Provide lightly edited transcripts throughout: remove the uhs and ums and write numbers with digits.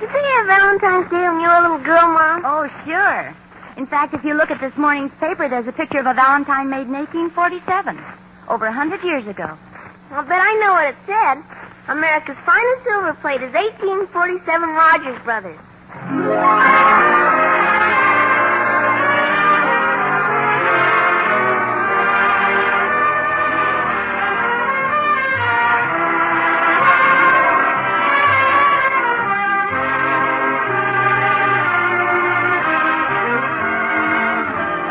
Did they have Valentine's Day when you were a little girl, Mom? Oh, sure. In fact, if you look at this morning's paper, there's a picture of a Valentine made in 1847. Over 100 years ago. I'll bet I know what it said. America's finest silver plate is 1847 Rogers Brothers.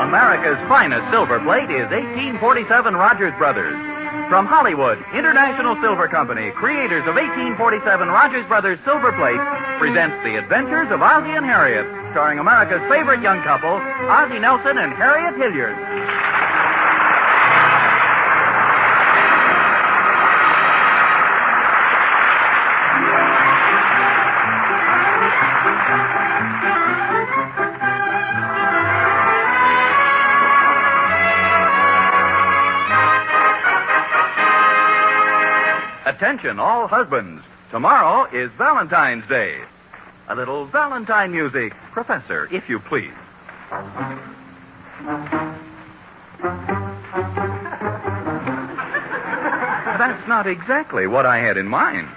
America's finest silver plate is 1847 Rogers Brothers. From Hollywood, International Silver Company, creators of 1847 Rogers Brothers Silver Plate, presents The Adventures of Ozzie and Harriet, starring America's favorite young couple, Ozzie Nelson and Harriet Hilliard. Attention, all husbands. Tomorrow is Valentine's Day. A little Valentine music. Professor, if you please. That's not exactly what I had in mind.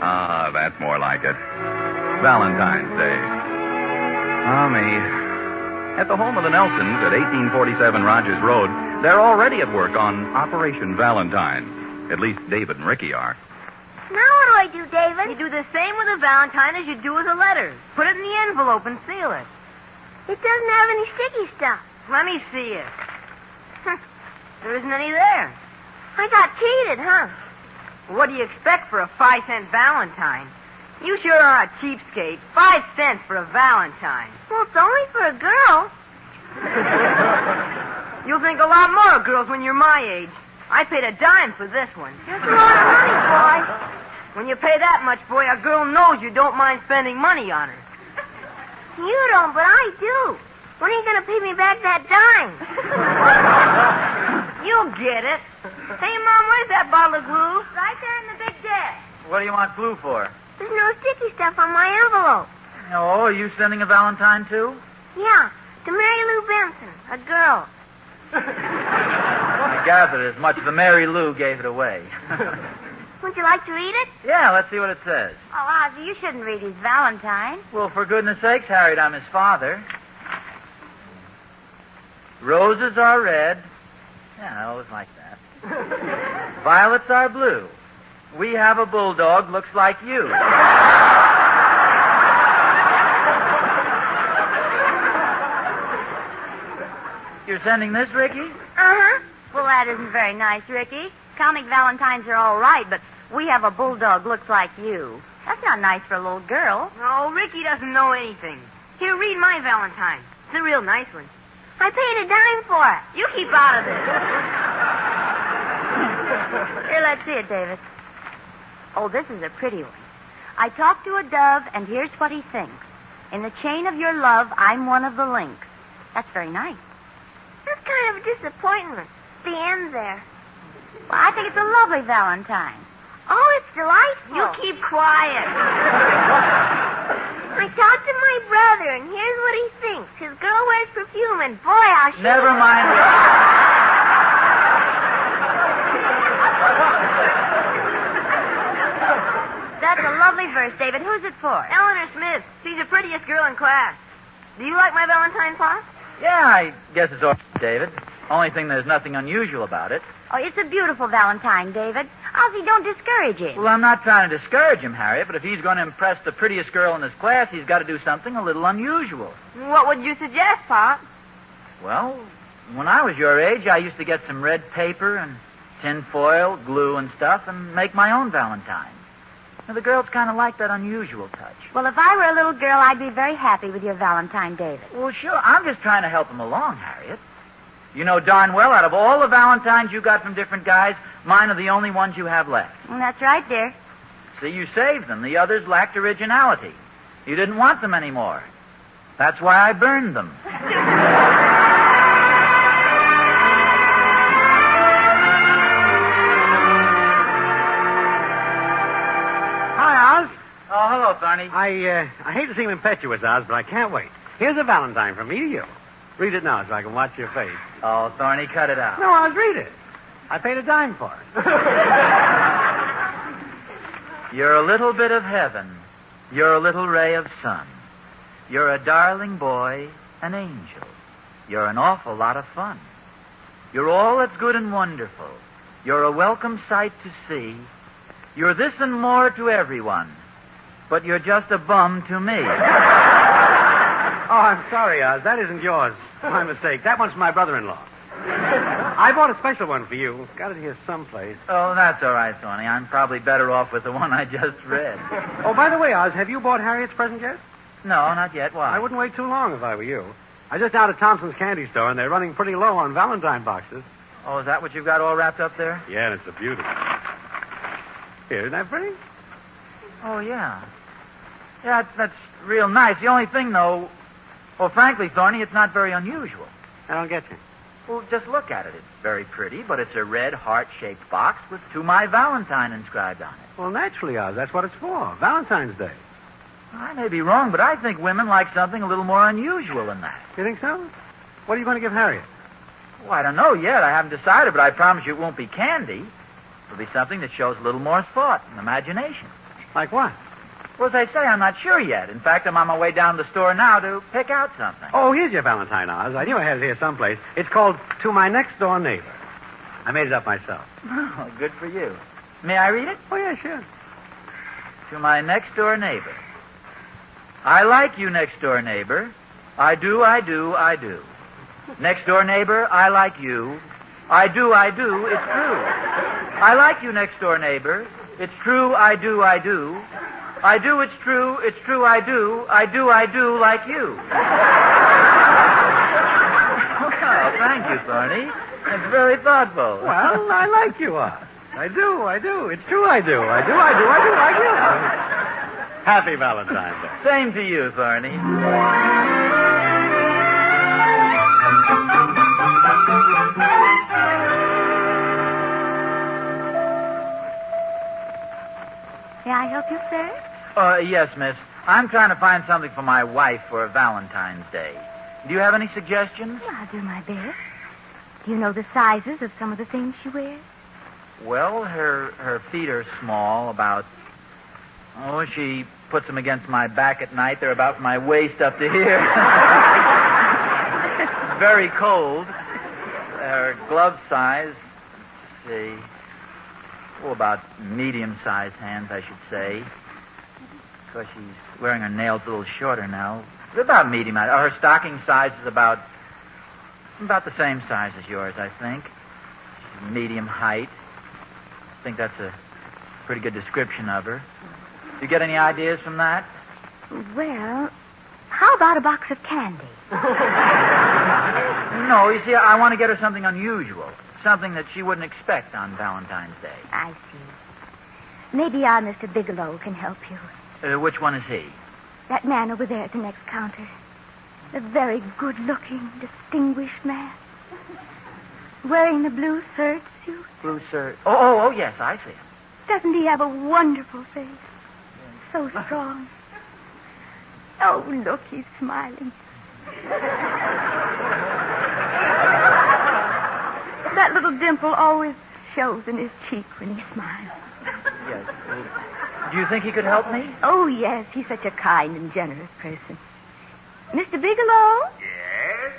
Ah, that's more like it. Valentine's Day. Ah, me. At the home of the Nelsons at 1847 Rogers Road, they're already at work on Operation Valentine. At least David and Ricky are. Now what do I do, David? You do the same with a Valentine as you do with a letter. Put it in the envelope and seal it. It doesn't have any sticky stuff. Let me see it. There isn't any there. I got cheated, huh? What do you expect for a 5-cent Valentine? You sure are a cheapskate. 5 cents for a Valentine. Well, it's only for a girl. You'll think a lot more of girls when you're my age. I paid a dime for this one. That's a lot of money, boy. When you pay that much, boy, a girl knows you don't mind spending money on her. You don't, but I do. When are you going to pay me back that dime? You'll get it. Hey, Mom, where's that bottle of glue? Right there in the big desk. What do you want glue for? There's no sticky stuff on my envelope. Oh, are you sending a Valentine, too? Yeah, to Mary Lou Benson, a girl. I gathered as much. The Mary Lou gave it away. Would you like to read it? Yeah, let's see what it says. Oh, Ozzie, you shouldn't read his Valentine. Well, for goodness sakes, Harriet, I'm his father. Roses are red. Yeah, always like that. Violets are blue. We have a bulldog, looks like you. You're sending this, Ricky? Uh-huh. Well, that isn't very nice, Ricky. Comic Valentines are all right, but we have a bulldog looks like you. That's not nice for a little girl. Oh, Ricky doesn't know anything. Here, read my Valentine. It's a real nice one. I paid a dime for it. You keep out of this. Here, let's see it, David. Oh, this is a pretty one. I talked to a dove, and here's what he thinks. In the chain of your love, I'm one of the links. That's very nice. That's kind of a disappointment. The end there. Well, I think it's a lovely Valentine. Oh, it's delightful. You keep quiet. I talked to my brother, and here's what he thinks. His girl wears perfume, and boy, I'll shoot Never him. mind. That's a lovely verse, David. Who's it for? Eleanor Smith. She's the prettiest girl in class. Do you like my Valentine, Pa? Yeah, I guess it's all right, David. Only thing, there's nothing unusual about it. Oh, it's a beautiful Valentine, David. Ozzie, don't discourage him. Well, I'm not trying to discourage him, Harriet, but if he's going to impress the prettiest girl in his class, he's got to do something a little unusual. What would you suggest, Pa? Well, when I was your age, I used to get some red paper and tin foil, glue and stuff, and make my own Valentine. Now, the girls kind of like that unusual touch. Well, if I were a little girl, I'd be very happy with your Valentine, David. Well, sure, I'm just trying to help him along, Harriet. You know darn well, out of all the Valentines you got from different guys, mine are the only ones you have left. That's right, dear. See, you saved them. The others lacked originality. You didn't want them anymore. That's why I burned them. Thorny. I hate to seem impetuous, Oz, but I can't wait. Here's a Valentine from me to you. Read it now so I can watch your face. Oh, Thorny, cut it out. No, Oz, read it. I paid a dime for it. You're a little bit of heaven. You're a little ray of sun. You're a darling boy, an angel. You're an awful lot of fun. You're all that's good and wonderful. You're a welcome sight to see. You're this and more to everyone. But you're just a bum to me. Oh, I'm sorry, Oz. That isn't yours. My mistake. That one's my brother-in-law. I bought a special one for you. Got it here someplace. Oh, that's all right, Thorny. I'm probably better off with the one I just read. Oh, by the way, Oz, have you bought Harriet's present yet? No, not yet. Why? I wouldn't wait too long if I were you. I just out at Thompson's candy store, and they're running pretty low on Valentine boxes. Oh, is that what you've got all wrapped up there? Yeah, and it's a beauty. Here, isn't that pretty? Oh, yeah. Yeah, that's real nice. The only thing, though, well, frankly, Thorny, it's not very unusual. I don't get you. Well, just look at it. It's very pretty, but it's a red heart-shaped box with "To My Valentine" inscribed on it. Well, naturally, Oz, that's what it's for. Valentine's Day. I may be wrong, but I think women like something a little more unusual than that. You think so? What are you going to give Harriet? Well, I don't know yet. I haven't decided, but I promise you it won't be candy. It'll be something that shows a little more thought and imagination. Like what? Well, as I say, I'm not sure yet. In fact, I'm on my way down to the store now to pick out something. Oh, here's your Valentine, Oz. I knew I had it here someplace. It's called To My Next Door Neighbor. I made it up myself. Oh, good for you. May I read it? Oh, yeah, sure. To my next door neighbor. I like you, next door neighbor. I do, I do, I do. Next door neighbor, I like you. I do, it's true. I like you, next door neighbor. It's true, I do, I do. I do, it's true, I do. I do, like you. Oh, thank you, Thorny. That's very thoughtful. Well, I like you, Oz. I do. It's true, I do. I do, like you. Happy Valentine's Day. Same to you, Thorny. May I help you, sir? Yes, miss. I'm trying to find something for my wife for Valentine's Day. Do you have any suggestions? I'll do my best. Do you know the sizes of some of the things she wears? Well, her feet are small, about... Oh, she puts them against my back at night. They're about from my waist up to here. Very cold. Her glove size, let's see... Oh, about medium-sized hands, I should say. Of course, she's wearing her nails a little shorter now. About medium. Her stocking size is about the same size as yours, I think. She's medium height. I think that's a pretty good description of her. You get any ideas from that? Well, how about a box of candy? No, you see, I want to get her something unusual. Something that she wouldn't expect on Valentine's Day. I see. Maybe our Mr. Bigelow can help you. Which one is he? That man over there at the next counter. A very good-looking, distinguished man. Wearing the blue serge suit. Blue serge. Oh, yes, I see him. Doesn't he have a wonderful face? So strong. Oh, look, he's smiling. That little dimple always shows in his cheek when he smiles. Yes. Well, do you think he could help me? Oh, yes. He's such a kind and generous person. Mr. Bigelow? Yes?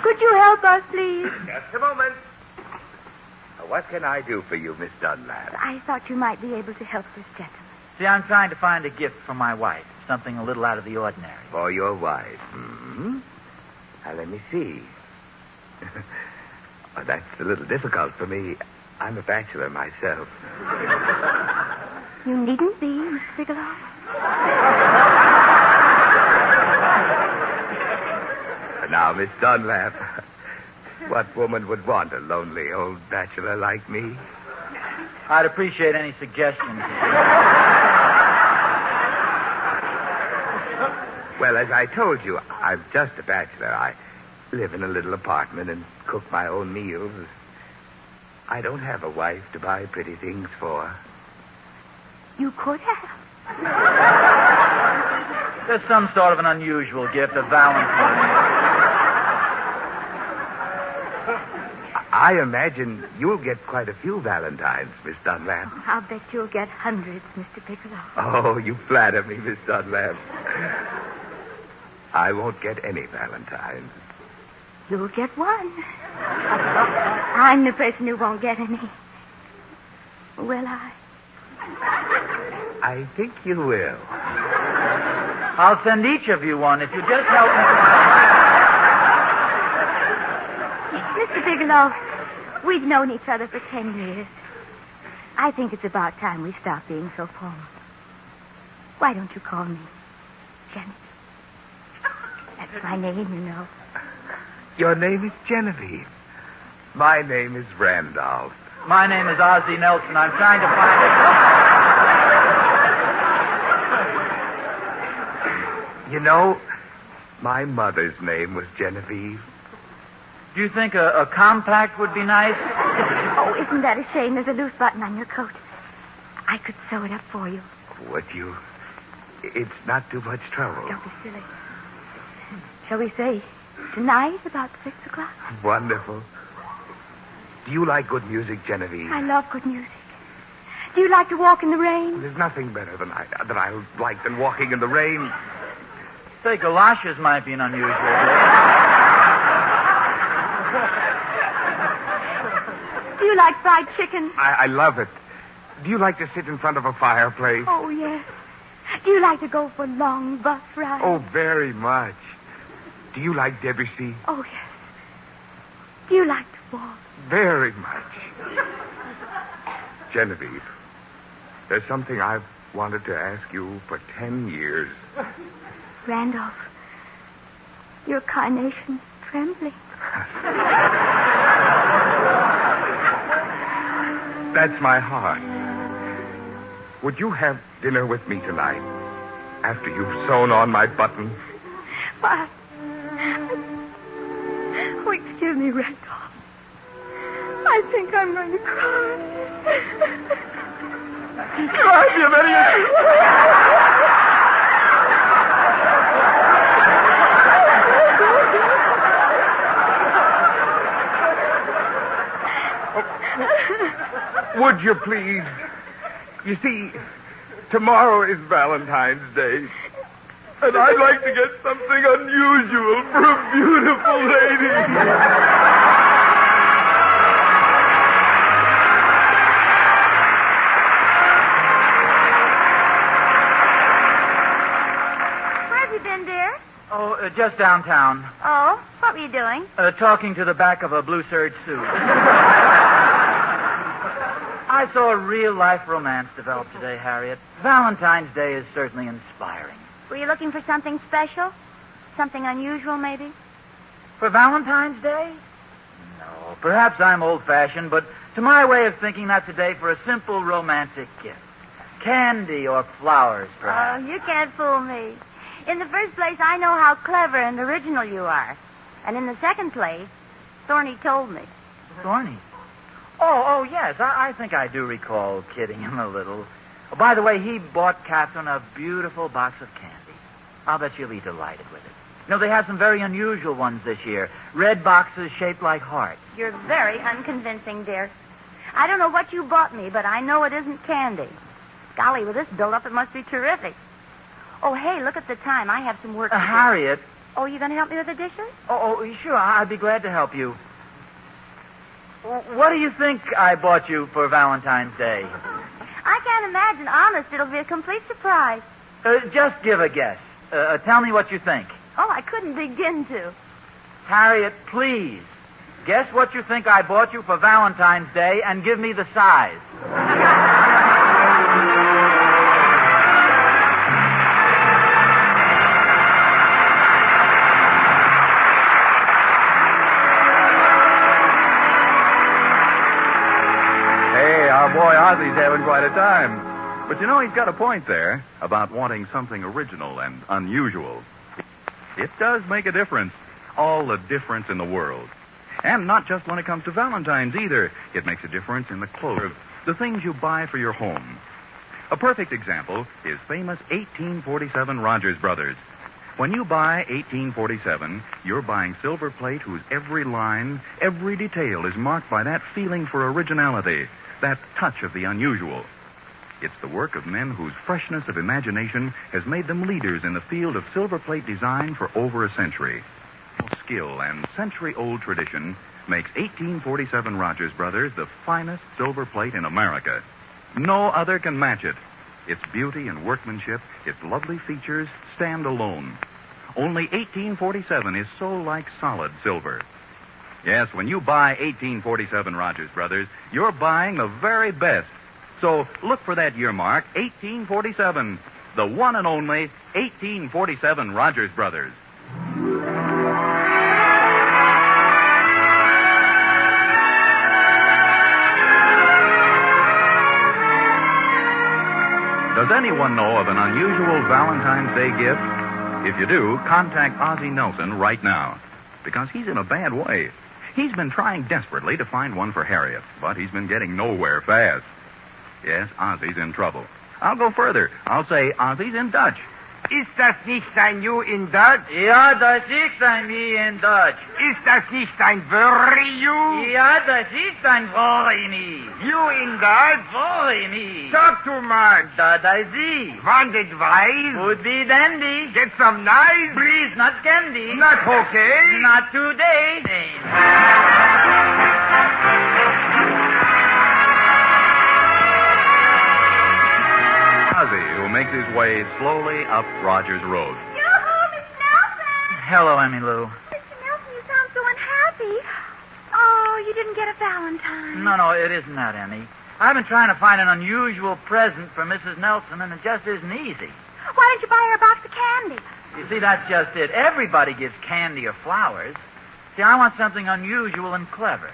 Could you help us, please? Just a moment. What can I do for you, Miss Dunlap? I thought you might be able to help this gentleman. See, I'm trying to find a gift for my wife. Something a little out of the ordinary. For your wife. Hmm? Now, let me see. Oh, that's a little difficult for me. I'm a bachelor myself. You needn't be, Mr. Bigelow. Now, Miss Dunlap, what woman would want a lonely old bachelor like me? I'd appreciate any suggestions. Well, as I told you, I'm just a bachelor. I live in a little apartment and cook my own meals. I don't have a wife to buy pretty things for. You could have. There's some sort of an unusual gift of Valentine. I imagine you'll get quite a few Valentines, Miss Dunlap. I'll bet you'll get hundreds, Mr. Piccolo. Oh, you flatter me, Miss Dunlap. I won't get any Valentines. You'll get one. I'm the person who won't get any. Will I? I think you will. I'll send each of you one if you just help me. Mr. Bigelow, we've known each other for 10 years. I think it's about time we stop being so formal. Why don't you call me Jenny? That's my name, you know. Your name is Genevieve. My name is Randolph. My name is Ozzie Nelson. I'm trying to find You know, my mother's name was Genevieve. Do you think a compact would be nice? Oh, isn't that a shame? There's a loose button on your coat. I could sew it up for you. Would you? It's not too much trouble. Don't be silly. Shall we say tonight about 6 o'clock? Wonderful. Do you like good music, Genevieve? I love good music. Do you like to walk in the rain? There's nothing better than I like than walking in the rain. Say, galoshes might be an unusual gift. Do you like fried chicken? I love it. Do you like to sit in front of a fireplace? Oh, yes. Do you like to go for long bus rides? Oh, very much. Do you like Debussy? Oh, yes. Do you like to walk? Very much. Genevieve, there's something I've wanted to ask you for 10 years. Randolph, your carnation's trembling. That's my heart. Would you have dinner with me tonight after you've sewn on my button? Why? Oh, excuse me, Randolph. I think I'm going to cry. Cry, you idiot! Would you please? You see, tomorrow is Valentine's Day. And I'd like to get something unusual for a beautiful lady. Where have you been, dear? Oh, just downtown. Oh, what were you doing? Talking to the back of a blue serge suit. I saw a real-life romance develop today, Harriet. Valentine's Day is certainly inspiring. Were you looking for something special? Something unusual, maybe? For Valentine's Day? No, perhaps I'm old-fashioned, but to my way of thinking, that's a day for a simple romantic gift. Candy or flowers, perhaps. Oh, you can't fool me. In the first place, I know how clever and original you are. And in the second place, Thorny told me. Thorny? Oh, yes, I think I do recall kidding him a little. Oh, by the way, he bought Catherine a beautiful box of candy. I'll bet she'll be delighted with it. You know, they have some very unusual ones this year. Red boxes shaped like hearts. You're very unconvincing, dear. I don't know what you bought me, but I know it isn't candy. Golly, with this build-up, it must be terrific. Oh, hey, look at the time. I have some work to do. Harriet. Oh, you going to help me with the dishes? Oh, sure, I'd be glad to help you. What do you think I bought you for Valentine's Day? I can't imagine. Honest, it'll be a complete surprise. Just give a guess. Tell me what you think. Oh, I couldn't begin to. Harriet, please, guess what you think I bought you for Valentine's Day and give me the size. Our boy Ozzie's having quite a time. But you know, he's got a point there about wanting something original and unusual. It does make a difference. All the difference in the world. And not just when it comes to Valentine's either. It makes a difference in the clothes, the things you buy for your home. A perfect example is famous 1847 Rogers Brothers. When you buy 1847, you're buying silver plate whose every line, every detail is marked by that feeling for originality, that touch of the unusual. It's the work of men whose freshness of imagination has made them leaders in the field of silver plate design for over a century. Skill and century-old tradition makes 1847 Rogers Brothers the finest silver plate in America. No other can match it. Its beauty and workmanship, its lovely features, stand alone. Only 1847 is so like solid silver. Yes, when you buy 1847 Rogers Brothers, you're buying the very best. So look for that year mark, 1847, the one and only 1847 Rogers Brothers. Does anyone know of an unusual Valentine's Day gift? If you do, contact Ozzie Nelson right now, because he's in a bad way. He's been trying desperately to find one for Harriet, but he's been getting nowhere fast. Yes, Ozzie's in trouble. I'll go further. I'll say Ozzie's in Dutch. Ist das nicht ein You in Dutch? Ja, das ist ein Me in Dutch. Ist das nicht ein Very You? Ja, das ist ein Very Me. You in Dutch? Very Me. Talk too much. That I see. Want advice? Would be dandy. Get some nice? Please, not candy. Not okay? Not today. Ozzie, who makes his way slowly up Rogers Road. Yoo-hoo, Miss Nelson! Hello, Emmy Lou. Mr. Nelson, you sound so unhappy. Oh, you didn't get a Valentine. No, it isn't that, Emmy. I've been trying to find an unusual present for Mrs. Nelson, and it just isn't easy. Why don't you buy her a box of candy? You see, that's just it. Everybody gives candy or flowers. See, I want something unusual and clever.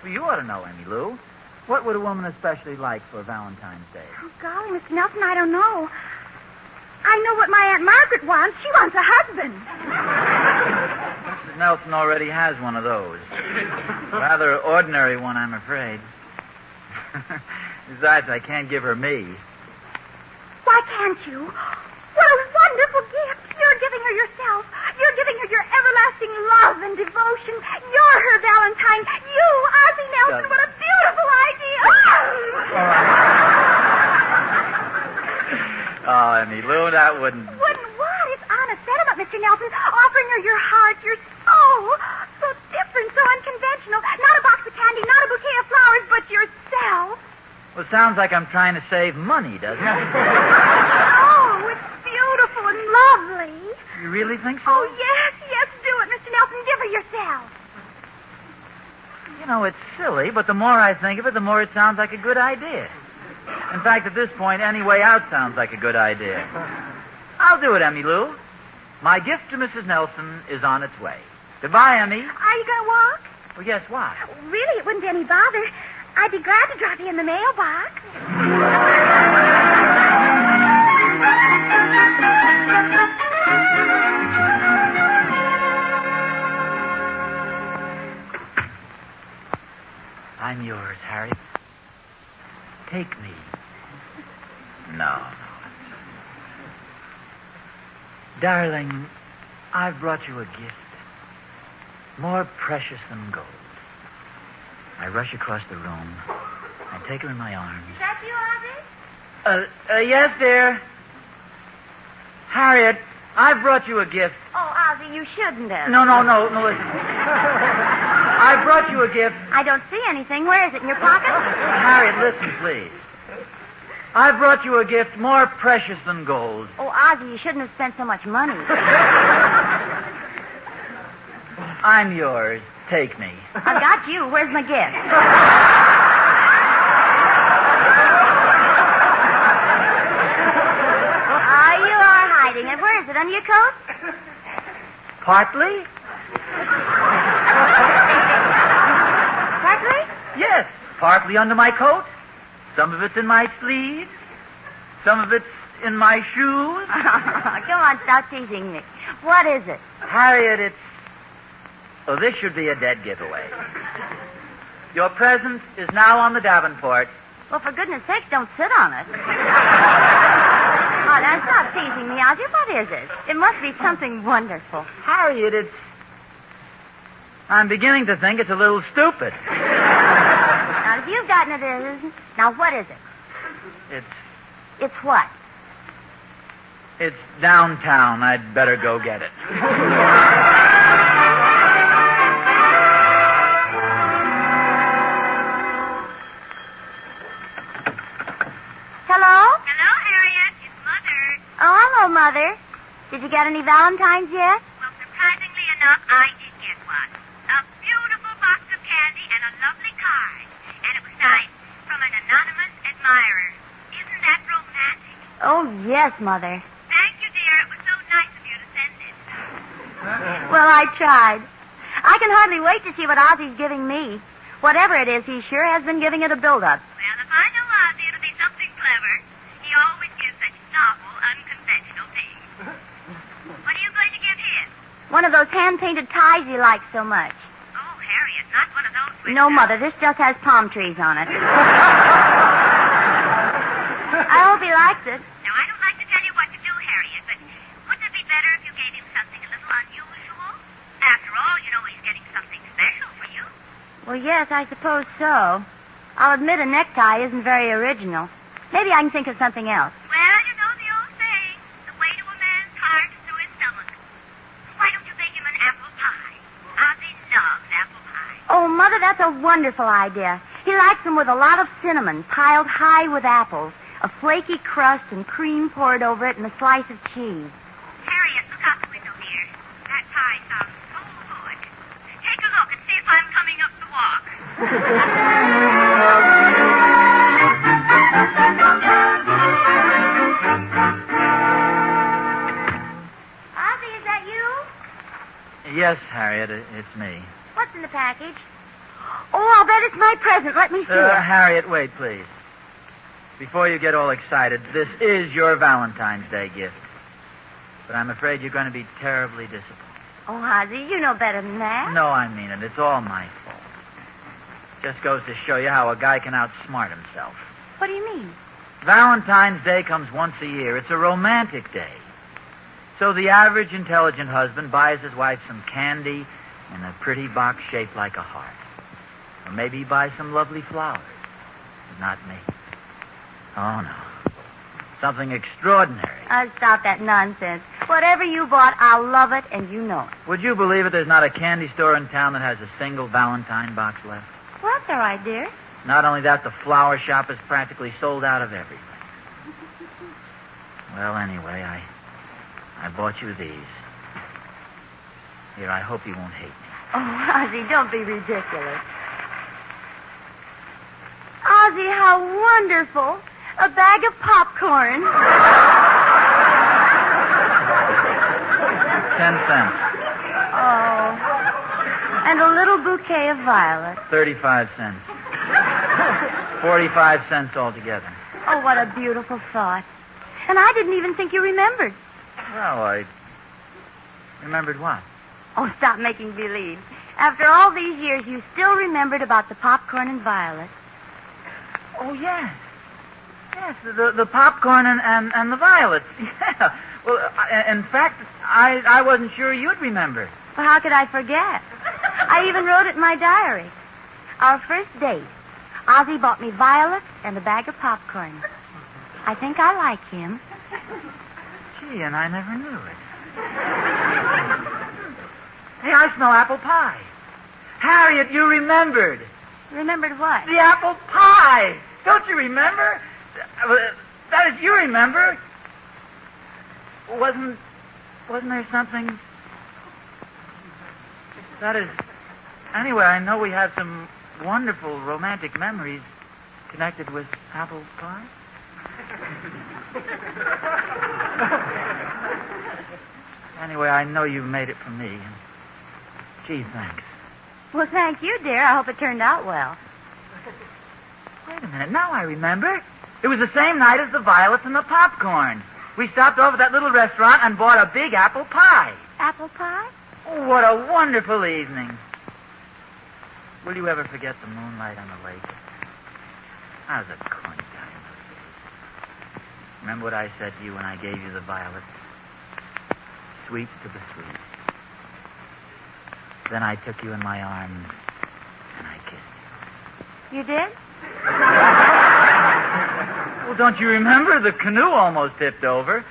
Well, you ought to know, Emmy Lou. What would a woman especially like for Valentine's Day? Oh, golly, Mr. Nelson, I don't know. I know what my Aunt Margaret wants. She wants a husband. Mrs. Nelson already has one of those. Rather ordinary one, I'm afraid. Besides, I can't give her me. Why can't you? What a wonderful gift. You're giving her yourself. You're giving her your everlasting love and devotion. You're her Valentine. You, Ozzie Nelson, what a beautiful idea. Oh, Emmy Lou, that wouldn't... Wouldn't what? It's honest sentiment, Mr. Nelson. Offering her your heart, your soul. So different, so unconventional. Not a box of candy, not a bouquet of flowers, but yourself. Well, sounds like I'm trying to save money, doesn't it? Oh, it's beautiful and lovely. You really think so? Oh, yes, do it, Mr. Nelson. Give her yourself. You know, it's silly, but the more I think of it, the more it sounds like a good idea. In fact, at this point, any way out sounds like a good idea. I'll do it, Emmy Lou. My gift to Mrs. Nelson is on its way. Goodbye, Emmy. Are you going to walk? Well, yes, why? Really, it wouldn't be any bother. I'd be glad to drop you in the mailbox. I'm yours, Harriet. Take me. No. Darling, I've brought you a gift. More precious than gold. I rush across the room. I take her in my arms. Is that you, Ozzie? Yes, dear. Harriet, I've brought you a gift. Oh, Ozzie, you shouldn't have. No, listen. I brought you a gift. I don't see anything. Where is it, in your pocket? Harriet, listen, please. I brought you a gift more precious than gold. Oh, Ozzie, you shouldn't have spent so much money. I'm yours. Take me. I've got you. Where's my gift? You are hiding it. Where is it? Under your coat? Partly? Partly? Yes, partly under my coat. Some of it's in my sleeves. Some of it's in my shoes. Come on, stop teasing me. What is it? Harriet, So this should be a dead giveaway. Your present is now on the Davenport. Well, for goodness sakes, don't sit on it. Oh, now, stop teasing me, Ozzie. What is it? It must be something wonderful. Harriet, I'm beginning to think it's a little stupid. Now, if you've gotten it, it isn't. Now, what is it? It's what? It's downtown. I'd better go get it. Hello? Hello, Harriet. It's Mother. Oh, hello, Mother. Did you get any Valentines yet? Well, surprisingly enough, I did get one. A beautiful box of candy and a lovely card. And it was signed from an anonymous admirer. Isn't that romantic? Oh, yes, Mother. Thank you, dear. It was so nice of you to send it. Well, I tried. I can hardly wait to see what Ozzie's giving me. Whatever it is, he sure has been giving it a build-up. Well, if I know Ozzie, it'll be something clever. He always gives such novel, unconventional things. What are you going to give him? One of those hand-painted ties he likes so much. Oh, Harriet, not one of those with... No, Mother, this just has palm trees on it. I hope he likes it. Now, I don't like to tell you what to do, Harriet, but wouldn't it be better if you gave him something a little unusual? After all, you know he's getting something special for you. Well, yes, I suppose so. I'll admit a necktie isn't very original. Maybe I can think of something else. Well, you know the old saying, the way to a man's heart is through his stomach. Why don't you make him an apple pie? Ozzie loves apple pie. Oh, Mother, that's a wonderful idea. He likes them with a lot of cinnamon, piled high with apples, a flaky crust and cream poured over it, and a slice of cheese. Harriet, look out the window here. That pie sounds so good. Take a look and see if I'm coming up the walk. Ozzie, is that you? Yes, Harriet, it's me. What's in the package? Oh, I'll bet it's my present. Let me see it. Harriet, wait, please. Before you get all excited, this is your Valentine's Day gift. But I'm afraid you're going to be terribly disappointed. Oh, Ozzie, you know better than that. No, I mean it. It's all my fault. Just goes to show you how a guy can outsmart himself. What do you mean? Valentine's Day comes once a year. It's a romantic day. So the average intelligent husband buys his wife some candy in a pretty box shaped like a heart. Or maybe he buys some lovely flowers. But not me. Oh, no. Something extraordinary. Stop that nonsense. Whatever you bought, I'll love it, and you know it. Would you believe it? There's not a candy store in town that has a single Valentine box left. Well, that's all right, dear. Not only that, the flower shop is practically sold out of everything. Well, anyway, I bought you these. Here, I hope you won't hate me. Oh, Ozzie, don't be ridiculous. Ozzie, how wonderful. A bag of popcorn. 10 cents. Oh. And a little bouquet of violets. 35 cents. 45 cents altogether. Oh, what a beautiful thought. And I didn't even think you remembered. Well, I remembered what? Oh, stop making believe. After all these years, you still remembered about the popcorn and violets. Oh, yes. Yes, the popcorn and the violets. Yeah. Well, in fact, I wasn't sure you'd remember. Well, how could I forget? I even wrote it in my diary. Our first date. Ozzie bought me violets and a bag of popcorn. I think I like him. Gee, and I never knew it. Hey, I smell apple pie. Harriet, you remembered. Remembered what? The apple pie. Don't you remember? That is, you remember. Wasn't there something? That is, anyway, I know we have some wonderful romantic memories connected with apple pie. Anyway, I know you made it for me. And gee, thanks. Well, thank you, dear. I hope it turned out well. Wait a minute. Now I remember. It was the same night as the violets and the popcorn. We stopped over at that little restaurant and bought a big apple pie. Apple pie? Oh, what a wonderful evening. Will you ever forget the moonlight on the lake? I was a coin time. Remember what I said to you when I gave you the violets? Sweet to the sweet. Then I took you in my arms and I kissed you. You did? Well, don't you remember? The canoe almost tipped over.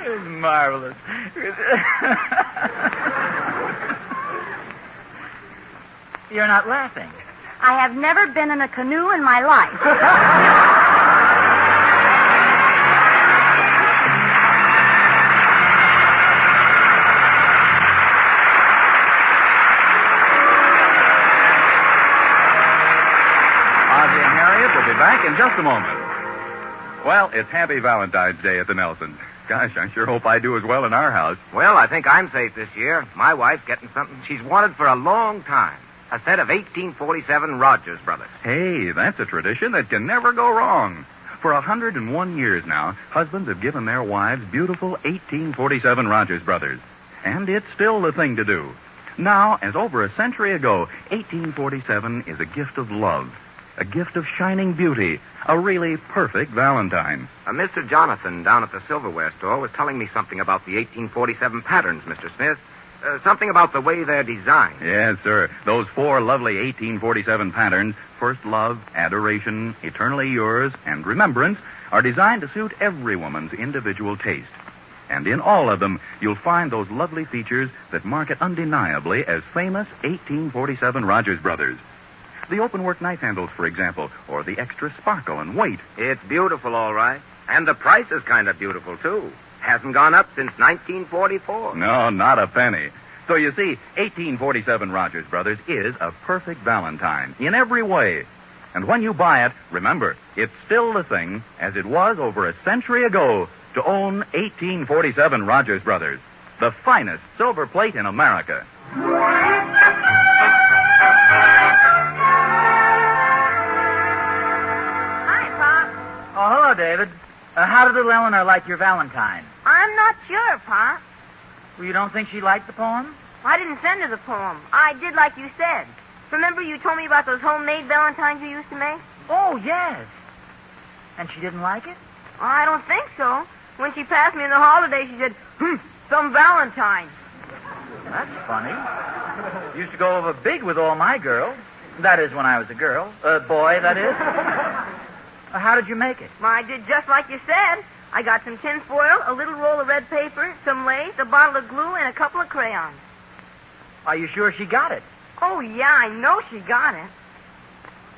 It was marvelous. You're not laughing. I have never been in a canoe in my life. Ozzie and Harriet will be back in just a moment. Well, it's Happy Valentine's Day at the Nelsons. Gosh, I sure hope I do as well in our house. Well, I think I'm safe this year. My wife's getting something she's wanted for a long time. A set of 1847 Rogers Brothers. Hey, that's a tradition that can never go wrong. For 101 years now, husbands have given their wives beautiful 1847 Rogers Brothers. And it's still the thing to do. Now, as over a century ago, 1847 is a gift of love, a gift of shining beauty, a really perfect Valentine. Mr. Jonathan down at the Silverware store was telling me something about the 1847 patterns, Mr. Smith. Something about the way they're designed. Yes, sir. Those 4 lovely 1847 patterns, First Love, Adoration, Eternally Yours, and Remembrance, are designed to suit every woman's individual taste. And in all of them, you'll find those lovely features that mark it undeniably as famous 1847 Rogers Brothers. The open-work knife handles, for example, or the extra sparkle and weight. It's beautiful, all right. And the price is kind of beautiful, too. Hasn't gone up since 1944. No, not a penny. So you see, 1847 Rogers Brothers is a perfect Valentine in every way. And when you buy it, remember, it's still the thing, as it was over a century ago, to own 1847 Rogers Brothers, the finest silver plate in America. Hi, Pop. Oh, hello, David. How did little Eleanor like your Valentine? I'm not sure, Pop. Well, you don't think she liked the poem? I didn't send her the poem. I did like you said. Remember you told me about those homemade Valentines you used to make? Oh, yes. And she didn't like it? I don't think so. When she passed me in the holiday, she said, some Valentine. That's funny. Used to go over big with all my girls. That is, when I was a girl. Boy, that is. How did you make it? I did just like you said. I got some tin foil, a little roll of red paper, some lace, a bottle of glue, and a couple of crayons. Are you sure she got it? Oh, yeah, I know she got it.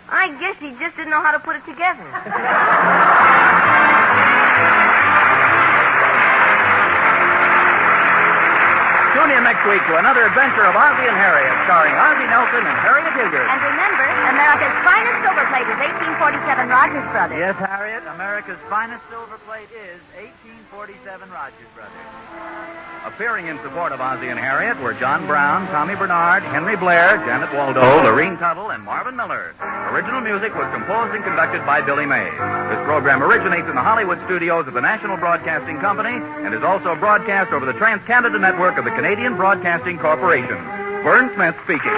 I guess she just didn't know how to put it together. Tune in next week to another adventure of Ozzie and Harriet, starring Ozzie Nelson and Harriet Hilgert. And remember, America's finest silver plate is 1847 Rogers Brothers. Yes, Harriet. America's finest silver plate is 1847 Rogers Brothers. Appearing in support of Ozzie and Harriet were John Brown, Tommy Bernard, Henry Blair, Janet Waldo, Lorene Tuttle, and Marvin Miller. Original music was composed and conducted by Billy May. This program originates in the Hollywood studios of the National Broadcasting Company and is also broadcast over the Trans-Canada Network of the Canadian Broadcasting Corporation. Vern Smith speaking.